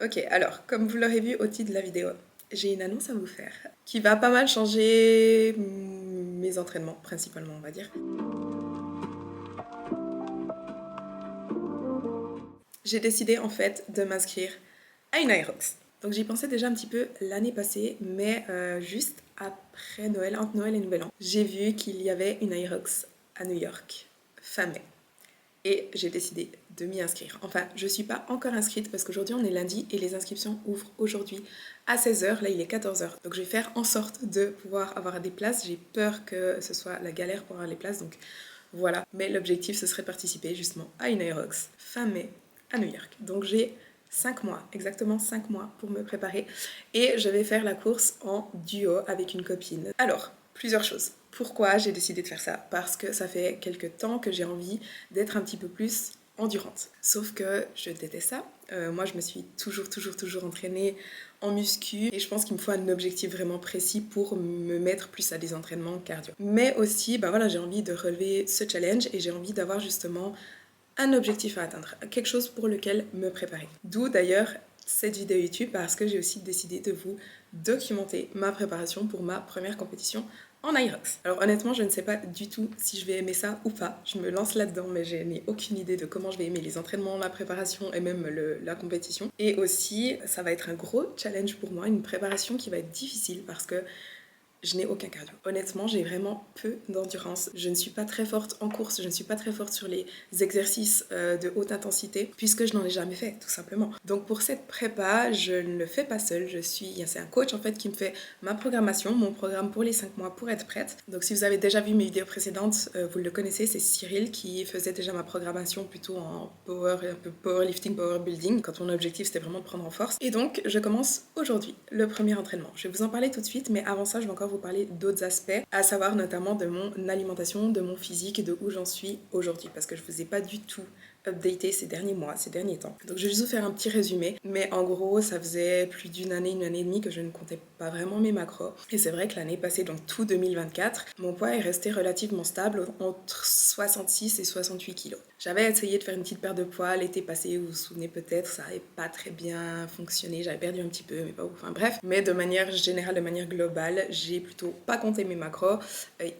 Ok, alors, comme vous l'aurez vu au titre de la vidéo, j'ai une annonce à vous faire qui va pas mal changer mes entraînements, principalement, on va dire. J'ai décidé en fait de m'inscrire à une Aerox. Donc j'y pensais déjà un petit peu l'année passée, mais juste après Noël, entre Noël et Nouvel An, j'ai vu qu'il y avait une Aerox à New York, fin mai. Et j'ai décidé de m'y inscrire. Enfin, je ne suis pas encore inscrite parce qu'aujourd'hui on est lundi et les inscriptions ouvrent aujourd'hui à 16h. Là il est 14h. Donc je vais faire en sorte de pouvoir avoir des places. J'ai peur que ce soit la galère pour avoir les places. Donc voilà. Mais l'objectif ce serait de participer justement à une Aerox fin mai à New York. Donc j'ai 5 mois, exactement 5 mois pour me préparer. Et je vais faire la course en duo avec une copine. Alors, plusieurs choses. Pourquoi j'ai décidé de faire ça? Parce que ça fait quelques temps que j'ai envie d'être un petit peu plus endurante. Sauf que je déteste ça. Moi, je me suis toujours entraînée en muscu et je pense qu'il me faut un objectif vraiment précis pour me mettre plus à des entraînements cardio. Mais aussi, bah voilà, j'ai envie de relever ce challenge et j'ai envie d'avoir justement un objectif à atteindre, quelque chose pour lequel me préparer. D'où d'ailleurs cette vidéo YouTube parce que j'ai aussi décidé de vous documenter ma préparation pour ma première compétition en Aerox. Alors honnêtement, je ne sais pas du tout si je vais aimer ça ou pas. Je me lance là-dedans, mais je n'ai aucune idée de comment je vais aimer les entraînements, la préparation et même la compétition. Et aussi, ça va être un gros challenge pour moi, une préparation qui va être difficile parce que je n'ai aucun cardio. Honnêtement, j'ai vraiment peu d'endurance. Je ne suis pas très forte en course, je ne suis pas très forte sur les exercices de haute intensité, puisque je n'en ai jamais fait, tout simplement. Donc pour cette prépa, je ne le fais pas seule. C'est un coach en fait qui me fait ma programmation, mon programme pour les 5 mois pour être prête. Donc si vous avez déjà vu mes vidéos précédentes, vous le connaissez, c'est Cyril qui faisait déjà ma programmation plutôt en un peu powerlifting, power building, quand mon objectif c'était vraiment de prendre en force. Et donc je commence aujourd'hui le premier entraînement. Je vais vous en parler tout de suite, mais avant ça, je vais encore vous parler d'autres aspects, à savoir notamment de mon alimentation, de mon physique et de où j'en suis aujourd'hui, parce que je vous ai pas du tout updaté ces derniers mois, ces derniers temps. Donc je vais juste vous faire un petit résumé, mais en gros, ça faisait plus d'une année et demie que je ne comptais pas vraiment mes macros. Et c'est vrai que l'année passée, donc tout 2024, mon poids est resté relativement stable entre 66 et 68 kilos. J'avais essayé de faire une petite perte de poids l'été passé, vous vous souvenez peut-être, ça n'avait pas très bien fonctionné, j'avais perdu un petit peu, mais pas beaucoup, enfin bref. Mais de manière générale, de manière globale, j'ai plutôt pas compté mes macros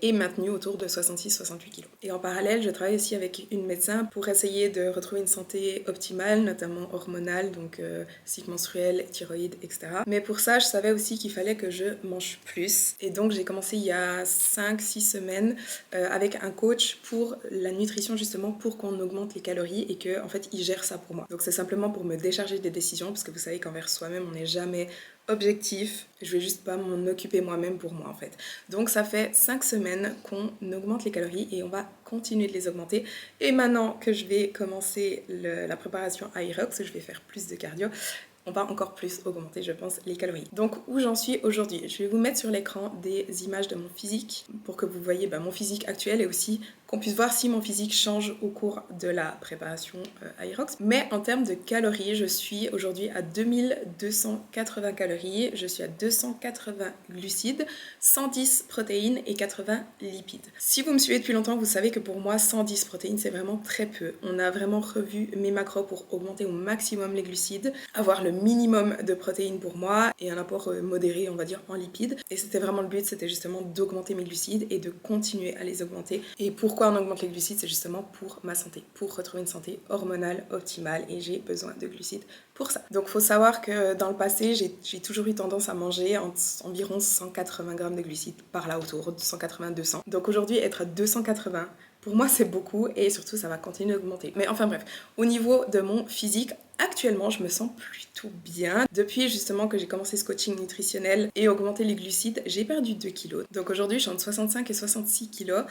et maintenu autour de 66-68 kilos. Et en parallèle, je travaille aussi avec une médecin pour essayer de retrouver une santé optimale, notamment hormonale, donc cycle menstruel, thyroïde, etc. Mais pour ça, je savais aussi qu'il fallait que je mange plus. Et donc, j'ai commencé il y a 5-6 semaines avec un coach pour la nutrition, justement, pour qu'on augmente les calories et qu'en fait, il gère ça pour moi. Donc, c'est simplement pour me décharger des décisions, parce que vous savez qu'envers soi-même, on n'est jamais objectif, je vais juste pas m'en occuper moi-même pour moi en fait. Donc ça fait 5 semaines qu'on augmente les calories et on va continuer de les augmenter. Et maintenant que je vais commencer la préparation à Aerox, je vais faire plus de cardio, on va encore plus augmenter, je pense, les calories. Donc, où j'en suis aujourd'hui? Je vais vous mettre sur l'écran des images de mon physique pour que vous voyez mon physique actuel et aussi qu'on puisse voir si mon physique change au cours de la préparation Aerox. Mais en termes de calories, je suis aujourd'hui à 2280 calories, je suis à 280 glucides, 110 protéines et 80 lipides. Si vous me suivez depuis longtemps, vous savez que pour moi, 110 protéines, c'est vraiment très peu. On a vraiment revu mes macros pour augmenter au maximum les glucides, avoir le minimum de protéines pour moi et un apport modéré, on va dire, en lipides. Et c'était vraiment le but, c'était justement d'augmenter mes glucides et de continuer à les augmenter. Et pourquoi on augmente les glucides? C'est justement pour ma santé, pour retrouver une santé hormonale optimale et j'ai besoin de glucides pour ça. Donc il faut savoir que dans le passé, j'ai toujours eu tendance à manger environ 180 grammes de glucides par là autour, de 180-200. Donc aujourd'hui, être à 280, pour moi c'est beaucoup et surtout ça va continuer d'augmenter. Mais enfin bref, au niveau de mon physique, actuellement je me sens plutôt bien. Depuis justement que j'ai commencé ce coaching nutritionnel et augmenté les glucides, j'ai perdu 2 kilos. Donc aujourd'hui je suis entre 65 et 66 kilos.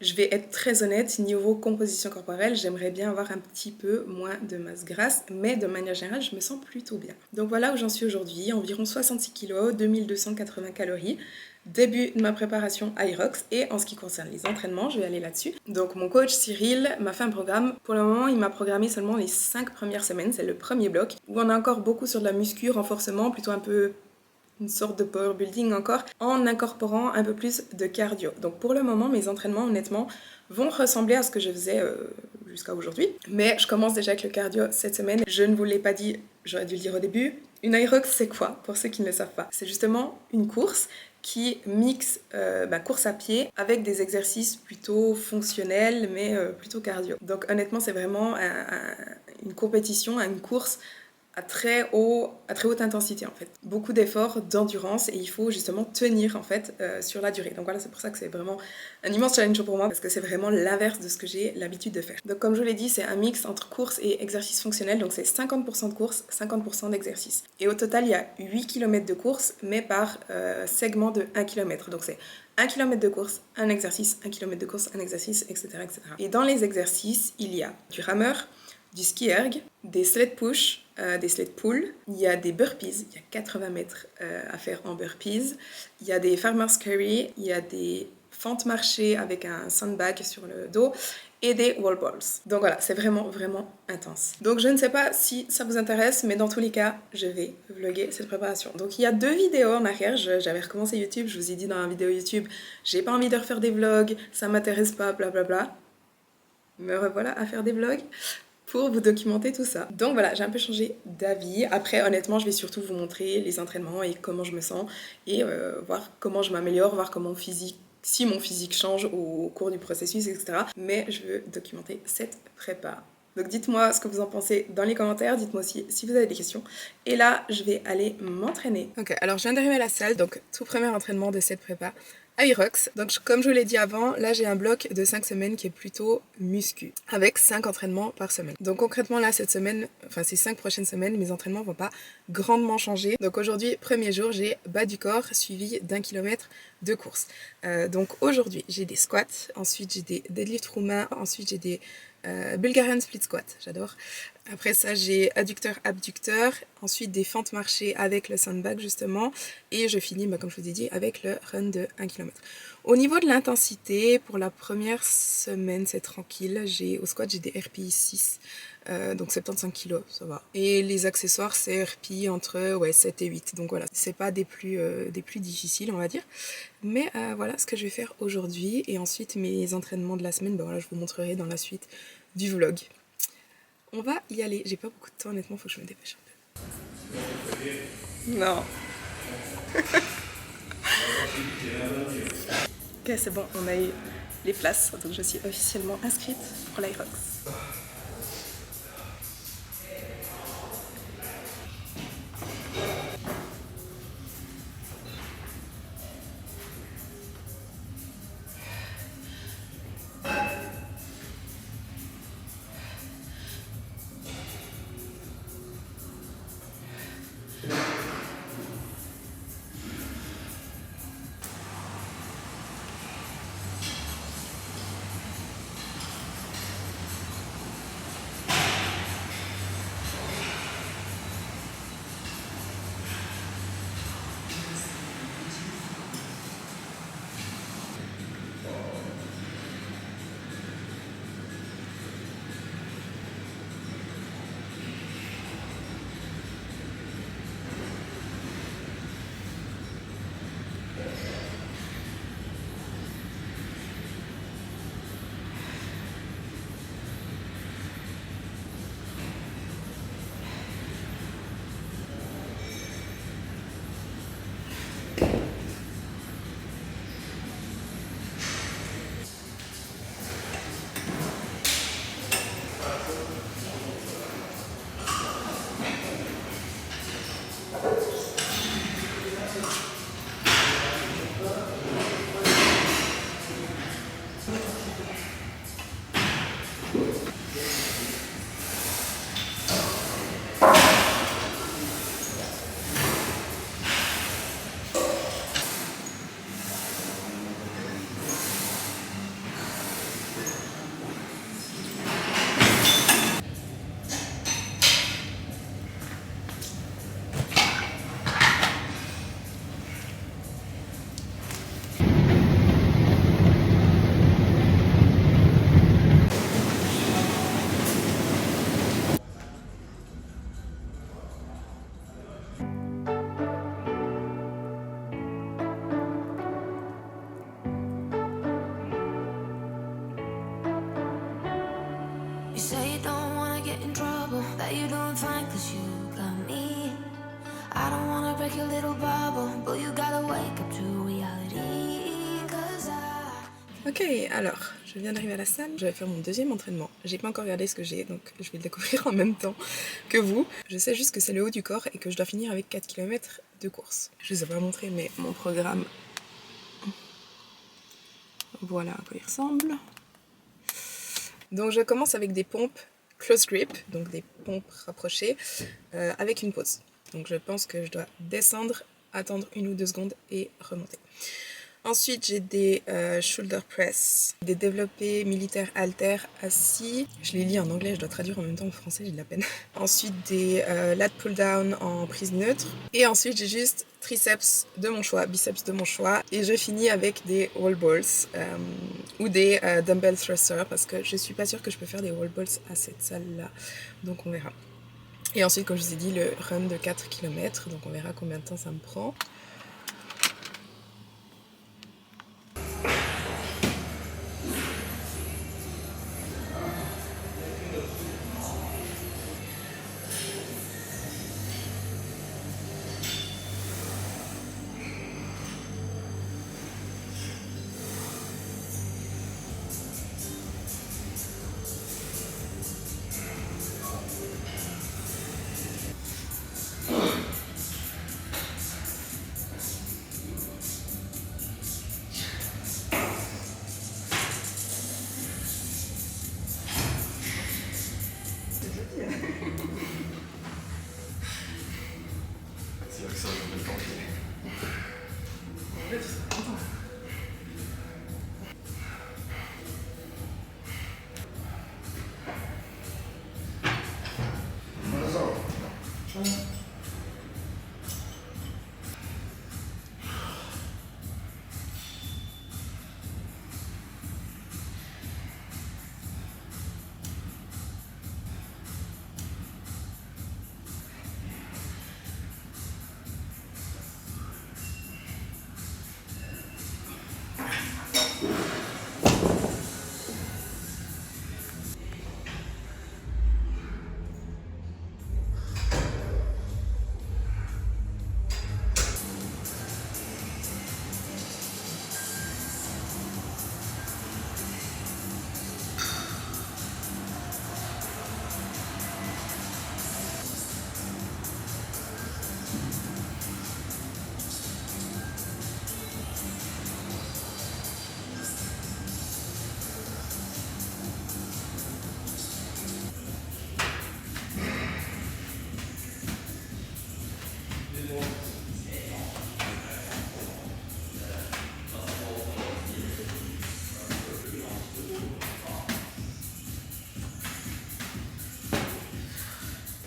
Je vais être très honnête, niveau composition corporelle, j'aimerais bien avoir un petit peu moins de masse grasse, mais de manière générale, je me sens plutôt bien. Donc voilà où j'en suis aujourd'hui, environ 66 kg, 2280 calories. Début de ma préparation Aerox et en ce qui concerne les entraînements, je vais aller là-dessus. Donc mon coach Cyril m'a fait un programme. Pour le moment, il m'a programmé seulement les 5 premières semaines, c'est le premier bloc, où on a encore beaucoup sur de la muscu, renforcement, plutôt un peu une sorte de power building encore, en incorporant un peu plus de cardio. Donc pour le moment, mes entraînements, honnêtement, vont ressembler à ce que je faisais jusqu'à aujourd'hui. Mais je commence déjà avec le cardio cette semaine. Je ne vous l'ai pas dit, j'aurais dû le dire au début. Une Hyrox, c'est quoi? Pour ceux qui ne le savent pas. C'est justement une course qui mixe course à pied avec des exercices plutôt fonctionnels, mais plutôt cardio. Donc honnêtement, c'est vraiment une compétition, une course à très haute intensité en fait. Beaucoup d'efforts, d'endurance et il faut justement tenir en fait sur la durée. Donc voilà, c'est pour ça que c'est vraiment un immense challenge pour moi parce que c'est vraiment l'inverse de ce que j'ai l'habitude de faire. Donc comme je vous l'ai dit, c'est un mix entre course et exercice fonctionnel, donc c'est 50% de course, 50% d'exercice. Et au total, il y a 8 km de course, mais par segment de 1 km. Donc c'est 1 km de course, un exercice, 1 km de course, un exercice, etc., etc. Et dans les exercices, il y a du rameur, du ski erg, des sled push, des sled pull, il y a des burpees, il y a 80 mètres à faire en burpees, il y a des farmer's carry, il y a des fentes marchées avec un sandbag sur le dos et des wall balls. Donc voilà, c'est vraiment intense. Donc je ne sais pas si ça vous intéresse, mais dans tous les cas, je vais vlogger cette préparation. Donc il y a 2 vidéos en arrière, j'avais recommencé YouTube, je vous ai dit dans la vidéo YouTube, j'ai pas envie de refaire des vlogs, ça m'intéresse pas, blablabla. Me revoilà à faire des vlogs pour vous documenter tout ça. Donc voilà, j'ai un peu changé d'avis. Après, honnêtement, je vais surtout vous montrer les entraînements et comment je me sens et voir comment je m'améliore, voir comment si mon physique change au cours du processus, etc. Mais je veux documenter cette prépa. Donc dites-moi ce que vous en pensez dans les commentaires, dites-moi aussi si vous avez des questions. Et là, je vais aller m'entraîner. Ok, alors je viens d'arriver à la salle, donc tout premier entraînement de cette prépa. Hyrox. Donc comme je vous l'ai dit avant, là j'ai un bloc de 5 semaines qui est plutôt muscu, avec 5 entraînements par semaine. Donc concrètement là cette semaine, enfin ces 5 prochaines semaines, mes entraînements vont pas grandement changer. Donc aujourd'hui, premier jour, j'ai bas du corps suivi d'1 kilomètre de course. Donc aujourd'hui j'ai des squats, ensuite j'ai des deadlift roumains, ensuite j'ai des Bulgarian split squat, j'adore. Après ça, j'ai adducteur-abducteur, ensuite des fentes marchées avec le sandbag justement, et je finis, comme je vous ai dit, avec le run de 1 km. Au niveau de l'intensité, pour la première semaine, c'est tranquille. Au squat, j'ai des RPI 6, donc 75 kg, ça va. Et les accessoires, c'est RPI entre 7 et 8, donc voilà, c'est pas des plus difficiles, on va dire. Mais voilà ce que je vais faire aujourd'hui, et ensuite mes entraînements de la semaine, voilà, je vous montrerai dans la suite du vlog. On va y aller. J'ai pas beaucoup de temps, honnêtement, faut que je me dépêche un peu. Non. Ok, c'est bon, on a eu les places, donc je suis officiellement inscrite pour l'Hyrox. that you're doing fine, cause you got me. I don't wanna break your little bubble, but you gotta wake up to reality, cause Ok, alors, je viens d'arriver à la salle, je vais faire mon deuxième entraînement. J'ai pas encore regardé ce que j'ai, donc je vais le découvrir en même temps que vous. Je sais juste que c'est le haut du corps et que je dois finir avec 4 km de course. Je vous ai pas montré, mais mon programme, voilà à quoi il ressemble. Donc je commence avec des pompes close grip, donc des pompes rapprochées, avec une pause. Donc je pense que je dois descendre, attendre 1 ou 2 secondes et remonter. Ensuite, j'ai des shoulder press, des développés militaires haltères assis. Je les lis en anglais, je dois traduire en même temps en français, j'ai de la peine. Ensuite, des lat pull down en prise neutre. Et ensuite, j'ai juste triceps de mon choix, biceps de mon choix. Et je finis avec des wall balls ou des dumbbell thrusters parce que je suis pas sûre que je peux faire des wall balls à cette salle-là. Donc on verra. Et ensuite, comme je vous ai dit, le run de 4 km. Donc on verra combien de temps ça me prend. C'est vrai que ça va me le tenter.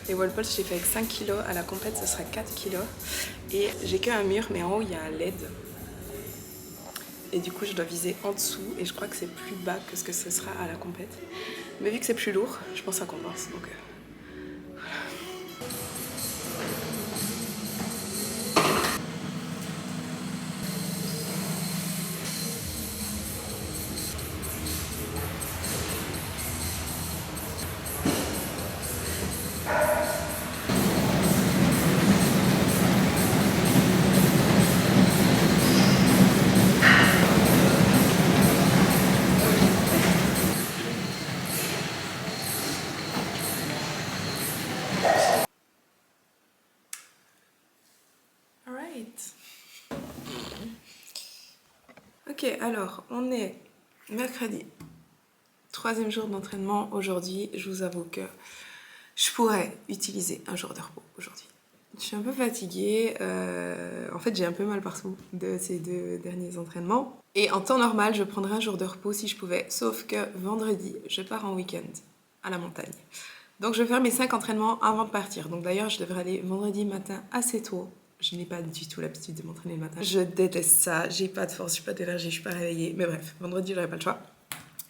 Les wall balls, j'ai fait avec 5 kg. À la compète, ce sera 4 kg. Et j'ai qu'un mur, mais en haut, il y a un LED. Et du coup, je dois viser en dessous. Et je crois que c'est plus bas que ce que ce sera à la compète. Mais vu que c'est plus lourd, je pense que ça compense. Donc, alright. Ok, alors, on est mercredi. 3e jour d'entraînement aujourd'hui. Je vous avoue que je pourrais utiliser un jour de repos aujourd'hui. Je suis un peu fatiguée. En fait, j'ai un peu mal partout de ces 2 derniers entraînements. Et en temps normal, je prendrais un jour de repos si je pouvais. Sauf que vendredi, je pars en week-end à la montagne. Donc, je vais faire mes 5 entraînements avant de partir. Donc, d'ailleurs, je devrais aller vendredi matin assez tôt. Je n'ai pas du tout l'habitude de m'entraîner le matin. Je déteste ça. J'ai pas de force, j'ai pas d'énergie, je suis pas réveillée. Mais bref, vendredi, j'aurai pas le choix.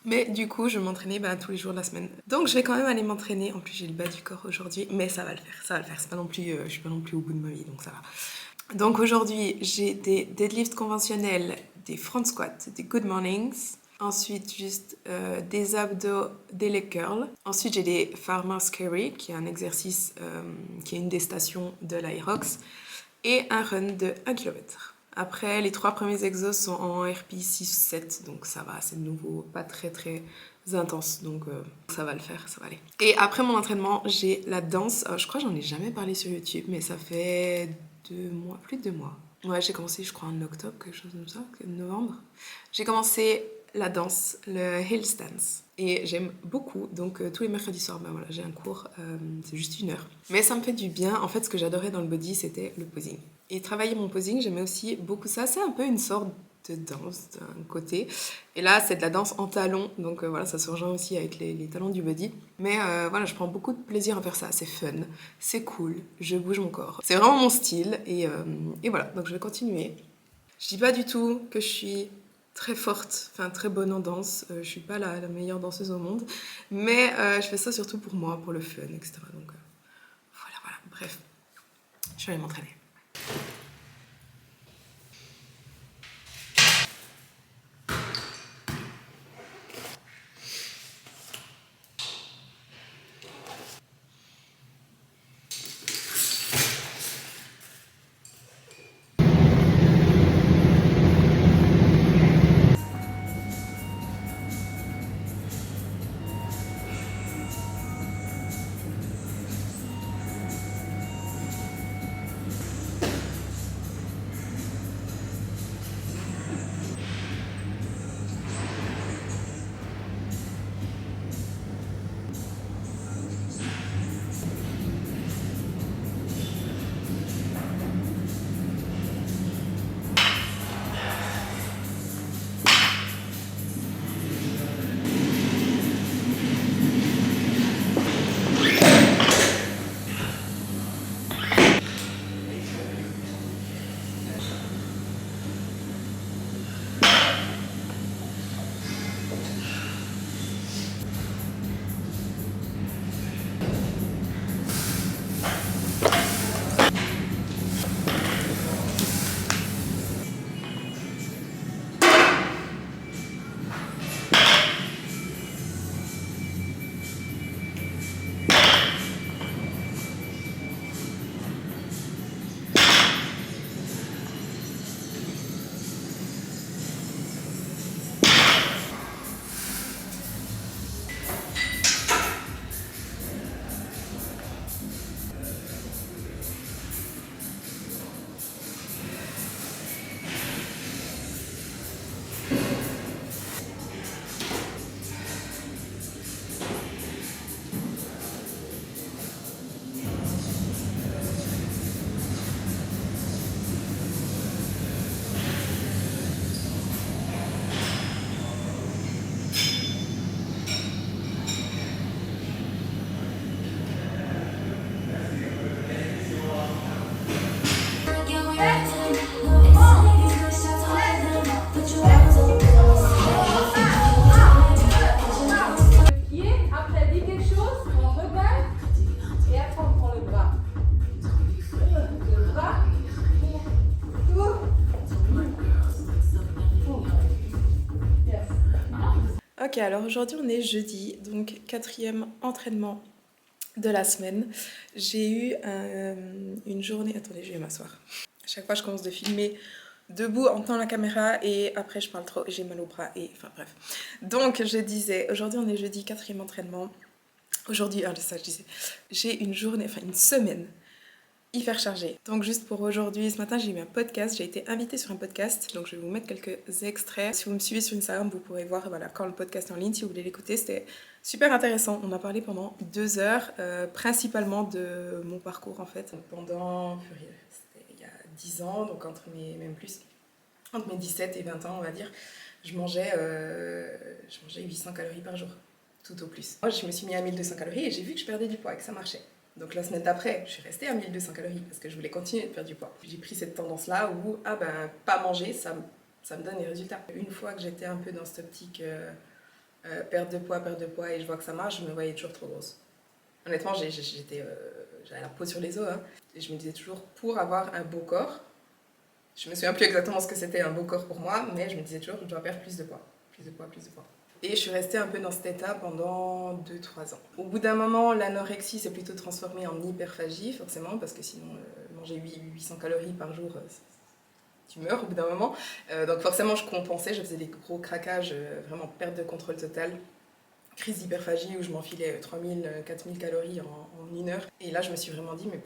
Mais du coup, je m'entraînais tous les jours de la semaine. Donc je vais quand même aller m'entraîner. En plus, j'ai le bas du corps aujourd'hui, mais ça va le faire. Ça va le faire. C'est pas non plus, je suis pas non plus au bout de ma vie, donc ça va. Donc aujourd'hui, j'ai des deadlifts conventionnels, des front squats, des good mornings, Ensuite, juste des abdos, des leg curls. Ensuite, j'ai des Farmer's Carry, qui est un exercice qui est une des stations de l'Aerox. Et un run de 1 km. Après, les 3 premiers exos sont en RP 6-7, donc ça va, c'est de nouveau pas très très intense, donc ça va le faire, ça va aller. Et après mon entraînement, j'ai la danse. Je crois que j'en ai jamais parlé sur YouTube, mais ça fait 2 mois, plus de 2 mois. Ouais, j'ai commencé, je crois, en octobre, quelque chose comme ça, novembre. J'ai commencé la danse, le Hills Dance. Et j'aime beaucoup, donc tous les mercredis soirs, ben voilà, j'ai un cours, c'est juste 1 heure. Mais ça me fait du bien. En fait, ce que j'adorais dans le body, c'était le posing. Et travailler mon posing, j'aimais aussi beaucoup ça. C'est un peu une sorte de danse d'un côté. Et là, c'est de la danse en talons, donc voilà, ça se rejoint aussi avec les talons du body. Mais voilà, je prends beaucoup de plaisir à faire ça. C'est fun, c'est cool, je bouge mon corps. C'est vraiment mon style, et voilà, donc je vais continuer. Je dis pas du tout que je suis très forte, enfin très bonne en danse. Je suis pas la meilleure danseuse au monde, mais je fais ça surtout pour moi, pour le fun, etc. Donc voilà. Bref, je vais aller m'entraîner. Ok, alors aujourd'hui on est jeudi, donc 4e entraînement de la semaine. J'ai eu une journée... Attendez, je vais m'asseoir. À chaque fois je commence de filmer debout en tenant la caméra et après je parle trop et j'ai mal au bras et enfin bref. Donc je disais, aujourd'hui on est jeudi, 4e entraînement. Aujourd'hui, ça je disais, j'ai une journée, enfin une semaine hyper chargée. Donc juste pour aujourd'hui, ce matin j'ai eu un podcast, j'ai été invitée sur un podcast, donc je vais vous mettre quelques extraits. Si vous me suivez sur Instagram, vous pourrez voir voilà, quand le podcast est en ligne, si vous voulez l'écouter, c'était super intéressant. On a parlé pendant 2 heures, principalement de mon parcours en fait. Pendant, c'était il y a 10 ans, donc même plus, entre mes 17 et 20 ans on va dire, je mangeais 800 calories par jour, tout au plus. Moi je me suis mis à 1200 calories et j'ai vu que je perdais du poids et que ça marchait. Donc la semaine d'après, je suis restée à 1200 calories parce que je voulais continuer de perdre du poids. J'ai pris cette tendance-là où, pas manger, ça me donne des résultats. Une fois que j'étais un peu dans cette optique perte de poids et je vois que ça marche, je me voyais toujours trop grosse. Honnêtement, j'avais la peau sur les os. Hein, et je me disais toujours, pour avoir un beau corps, je me souviens plus exactement ce que c'était un beau corps pour moi, mais je me disais toujours, je dois perdre plus de poids. plus de poids, plus de poids. Et je suis restée un peu dans cet état pendant 2-3 ans. Au bout d'un moment, l'anorexie s'est plutôt transformée en hyperphagie, forcément, parce que sinon, manger 800 calories par jour, tu meurs au bout d'un moment. Donc forcément, je compensais, je faisais des gros craquages, vraiment perte de contrôle totale. Crise d'hyperphagie où je m'enfilais 3000, 4000 calories en 1 heure. Et là, je me suis vraiment dit, mais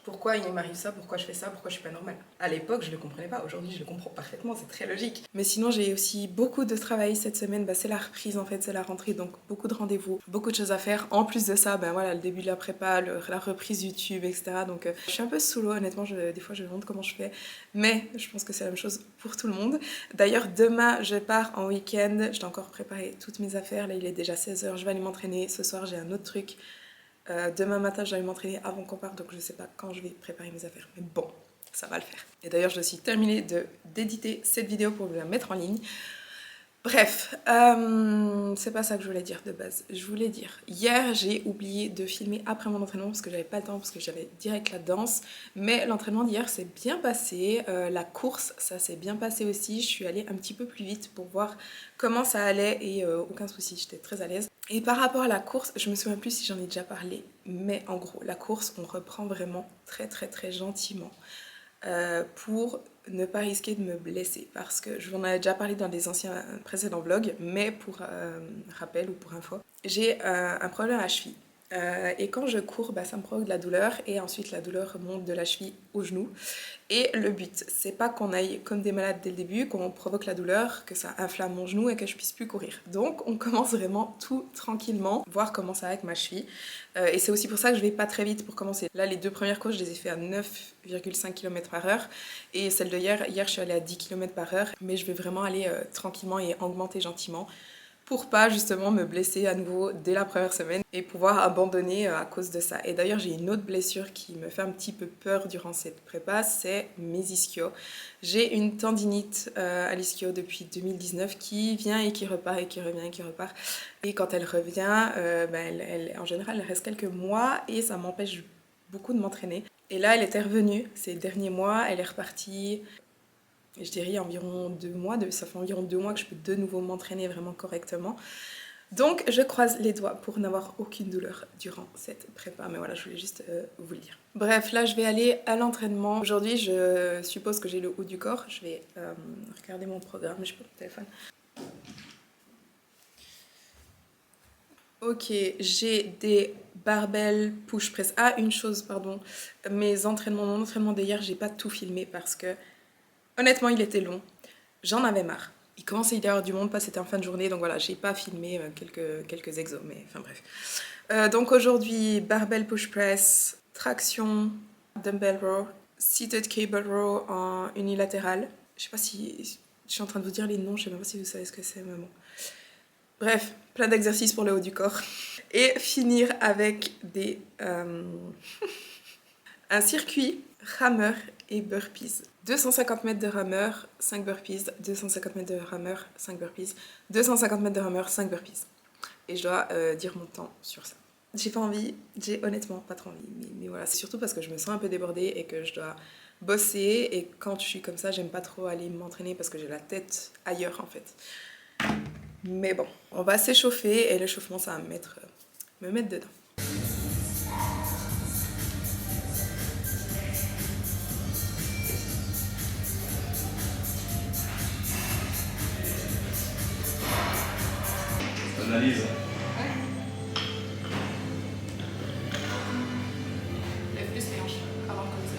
pourquoi il m'arrive ça? Pourquoi je fais ça? Pourquoi je suis pas normale? À l'époque, je le comprenais pas. Aujourd'hui, je le comprends parfaitement. C'est très logique. Mais sinon, j'ai aussi beaucoup de travail cette semaine. C'est la reprise, en fait. C'est la rentrée. Donc, beaucoup de rendez-vous, beaucoup de choses à faire. En plus de ça, voilà, le début de la prépa, la reprise YouTube, etc. Donc, je suis un peu sous l'eau. Honnêtement, des fois, je me demande comment je fais. Mais je pense que c'est la même chose pour tout le monde. D'ailleurs, demain, je pars en week-end. Je dois encore préparer toutes mes affaires. Là, il est déjà 16h. Je vais aller m'entraîner. Ce soir, j'ai un autre truc. Demain matin, je vais aller m'entraîner avant qu'on parte. Donc, je sais pas quand je vais préparer mes affaires. Mais bon, ça va le faire. Et d'ailleurs, je suis terminée d'éditer cette vidéo pour la mettre en ligne. Bref, c'est pas ça que je voulais dire de base. Je voulais dire, hier j'ai oublié de filmer après mon entraînement parce que j'avais pas le temps, parce que j'avais direct la danse. Mais l'entraînement d'hier s'est bien passé, la course ça s'est bien passé aussi. Je suis allée un petit peu plus vite pour voir comment ça allait et aucun souci, j'étais très à l'aise. Et par rapport à la course, je me souviens plus si j'en ai déjà parlé, mais en gros, la course on reprend vraiment très gentiment. Pour ne pas risquer de me blesser, parce que je vous en avais déjà parlé dans des anciens précédents vlogs, mais pour rappel ou pour info, j'ai un problème à la cheville. Et quand je cours, ça me provoque de la douleur et ensuite la douleur remonte de la cheville au genou. Et le but, c'est pas qu'on aille comme des malades dès le début, qu'on provoque la douleur, que ça inflamme mon genou et que je puisse plus courir. Donc on commence vraiment tout tranquillement, voir comment ça va avec ma cheville. Et c'est aussi pour ça que je vais pas très vite pour commencer. Là, les 2 premières courses, je les ai fait à 9,5 km/h. Et celle de hier, je suis allée à 10 km/h. Mais je vais vraiment aller tranquillement et augmenter gentiment, pour pas justement me blesser à nouveau dès la première semaine et pouvoir abandonner à cause de ça. Et d'ailleurs j'ai une autre blessure qui me fait un petit peu peur durant cette prépa, c'est mes ischios. J'ai une tendinite à l'ischio depuis 2019 qui vient et qui repart et qui revient et qui repart. Et quand elle revient, en général elle reste quelques mois et ça m'empêche beaucoup de m'entraîner. Et là elle était revenue ces derniers mois, elle est repartie. Je dirais il y a environ 2 mois, ça fait environ 2 mois que je peux de nouveau m'entraîner vraiment correctement. Donc je croise les doigts pour n'avoir aucune douleur durant cette prépa. Mais voilà, je voulais juste vous le dire. Bref, là je vais aller à l'entraînement. Aujourd'hui je suppose que j'ai le haut du corps. Je vais regarder mon programme, je peux mon téléphone. Ok, j'ai des barbell push press. Ah, une chose, pardon. Mon entraînement d'hier, j'ai pas tout filmé parce que honnêtement, il était long. J'en avais marre. Il commençait à y avoir du monde, c'était en fin de journée, donc voilà, j'ai pas filmé quelques exos, mais enfin bref. Donc aujourd'hui, barbell push press, traction, dumbbell row, seated cable row en unilatéral. Je sais pas si je suis en train de vous dire les noms, je sais même pas si vous savez ce que c'est, mais bon. Bref, plein d'exercices pour le haut du corps. Et finir avec un circuit rameur et burpees. 250 mètres de rameur, 5 burpees, 250 mètres de rameur, 5 burpees, 250 mètres de rameur, 5 burpees. Et je dois dire mon temps sur ça. J'ai pas envie, j'ai honnêtement pas trop envie, mais voilà, c'est surtout parce que je me sens un peu débordée et que je dois bosser, et quand je suis comme ça, j'aime pas trop aller m'entraîner parce que j'ai la tête ailleurs en fait. Mais bon, on va s'échauffer et l'échauffement ça va me mettre dedans. Analyse. Lève plus les hanches avant de commencer.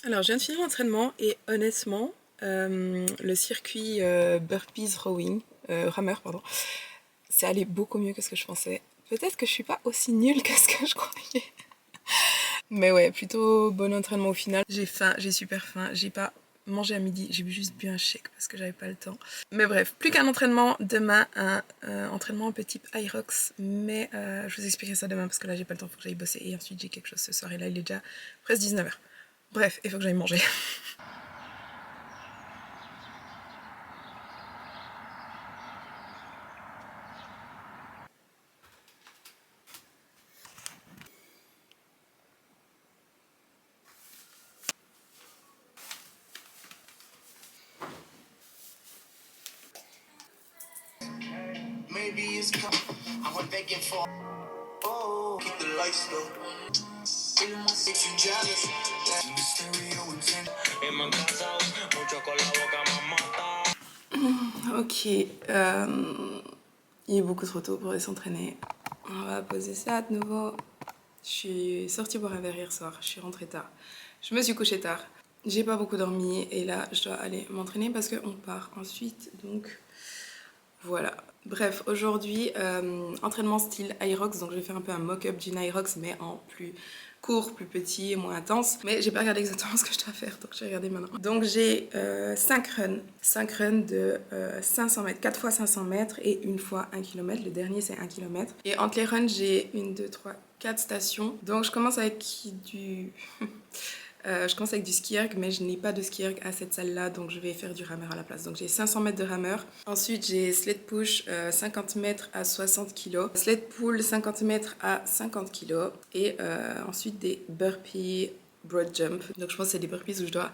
Alors, je viens de finir l'entraînement et honnêtement, le circuit burpees rowing, rameur, pardon, c'est allé beaucoup mieux que ce que je pensais. Peut-être que je suis pas aussi nulle que ce que je croyais. Mais ouais, plutôt bon entraînement au final. J'ai faim, j'ai super faim, j'ai pas mangé à midi, j'ai juste bu un shake parce que j'avais pas le temps. Mais bref, plus qu'un entraînement, demain un entraînement un peu type Hyrox, mais je vous expliquerai ça demain parce que là j'ai pas le temps, faut que j'aille bosser et ensuite j'ai quelque chose ce soir et là il est déjà presque 19h. Bref, il faut que j'aille manger. Maybe it's come. I went begging for. Oh, keep the lights low. Feeling my six and jealous. Stereo intent. En my casa, mucho con la boca me mata. Ok, il est beaucoup trop tôt pour aller s'entraîner. On va poser ça de nouveau. Je suis sortie boire un verre hier soir, je suis rentrée tard. Je me suis couchée tard. J'ai pas beaucoup dormi et là je dois aller m'entraîner parce qu'on part ensuite, donc voilà. Bref, aujourd'hui, entraînement style Hyrox, donc je vais faire un peu un mock-up d'une Hyrox mais en plus court, plus petit et moins intense. Mais j'ai pas regardé exactement ce que je dois faire, donc je vais regarder maintenant. Donc j'ai 5 runs de 500 mètres, 4 fois 500 mètres et une fois 1 km. Le dernier c'est 1 km. Et entre les runs j'ai 1, 2, 3, 4 stations. Donc je commence avec du... je commence avec du ski erg, mais je n'ai pas de ski erg à cette salle-là, donc je vais faire du rameur à la place. Donc j'ai 500 mètres de rameur. Ensuite, j'ai sled push 50 mètres à 60 kg, sled pull 50 mètres à 50 kg, et ensuite des burpees broad jump. Donc je pense que c'est des burpees où je dois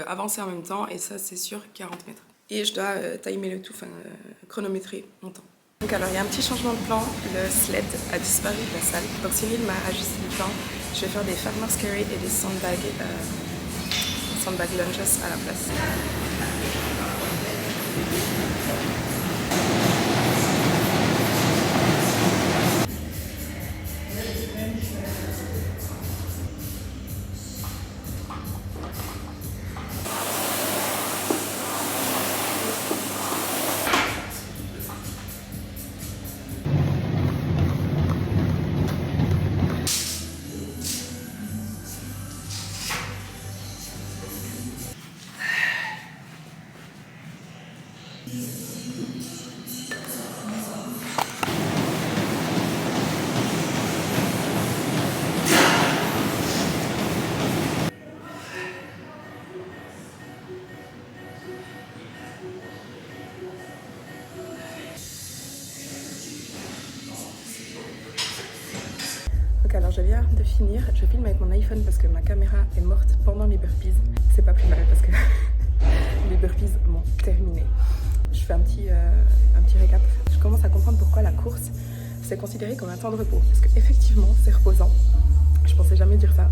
avancer en même temps, et ça c'est sur 40 mètres. Et je dois timer le tout, enfin chronométrer mon temps. Donc alors il y a un petit changement de plan, le sled a disparu de la salle, donc Cyril m'a ajusté le plan, je vais faire des farmer's carry et des sandbag lunges à la place. Alors je viens de finir, je filme avec mon iPhone parce que ma caméra est morte pendant les burpees. C'est pas plus mal parce que les burpees m'ont terminé. Je fais un petit récap. Je commence à comprendre pourquoi la course c'est considéré comme un temps de repos. Parce qu'effectivement c'est reposant. Je pensais jamais dire ça,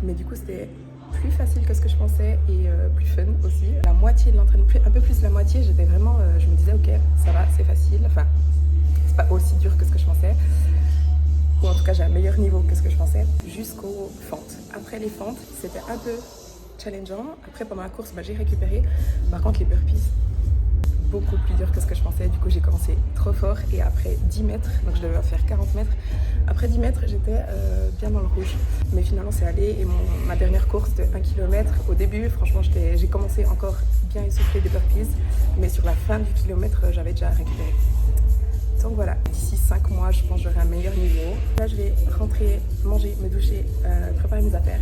mais du coup c'était plus facile que ce que je pensais et plus fun aussi. La moitié de l'entraînement, un peu plus de la moitié, j'étais vraiment, je me disais ok ça va, c'est facile. Enfin c'est pas aussi dur que ce que je pensais. Ou en tout cas j'ai un meilleur niveau que ce que je pensais, jusqu'aux fentes. Après les fentes, c'était un peu challengeant. Après pendant la course, j'ai récupéré. Par contre les burpees, beaucoup plus dur que ce que je pensais. Du coup j'ai commencé trop fort et après 10 mètres, donc je devais faire 40 mètres. Après 10 mètres, j'étais bien dans le rouge. Mais finalement c'est allé et ma dernière course de 1 km, au début franchement j'ai commencé encore bien essoufflé des burpees. Mais sur la fin du kilomètre, j'avais déjà récupéré. Donc voilà, d'ici 5 mois, je pense que j'aurai un meilleur niveau. Là, je vais rentrer, manger, me doucher, préparer mes affaires.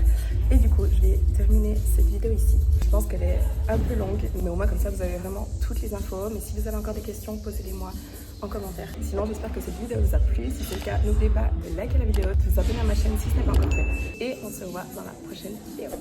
Et du coup, je vais terminer cette vidéo ici. Je pense qu'elle est un peu longue, mais au moins comme ça, vous avez vraiment toutes les infos. Mais si vous avez encore des questions, posez-les-moi en commentaire. Sinon, j'espère que cette vidéo vous a plu. Si c'est le cas, n'oubliez pas de liker la vidéo, de vous abonner à ma chaîne si ce n'est pas encore fait. Et on se voit dans la prochaine vidéo.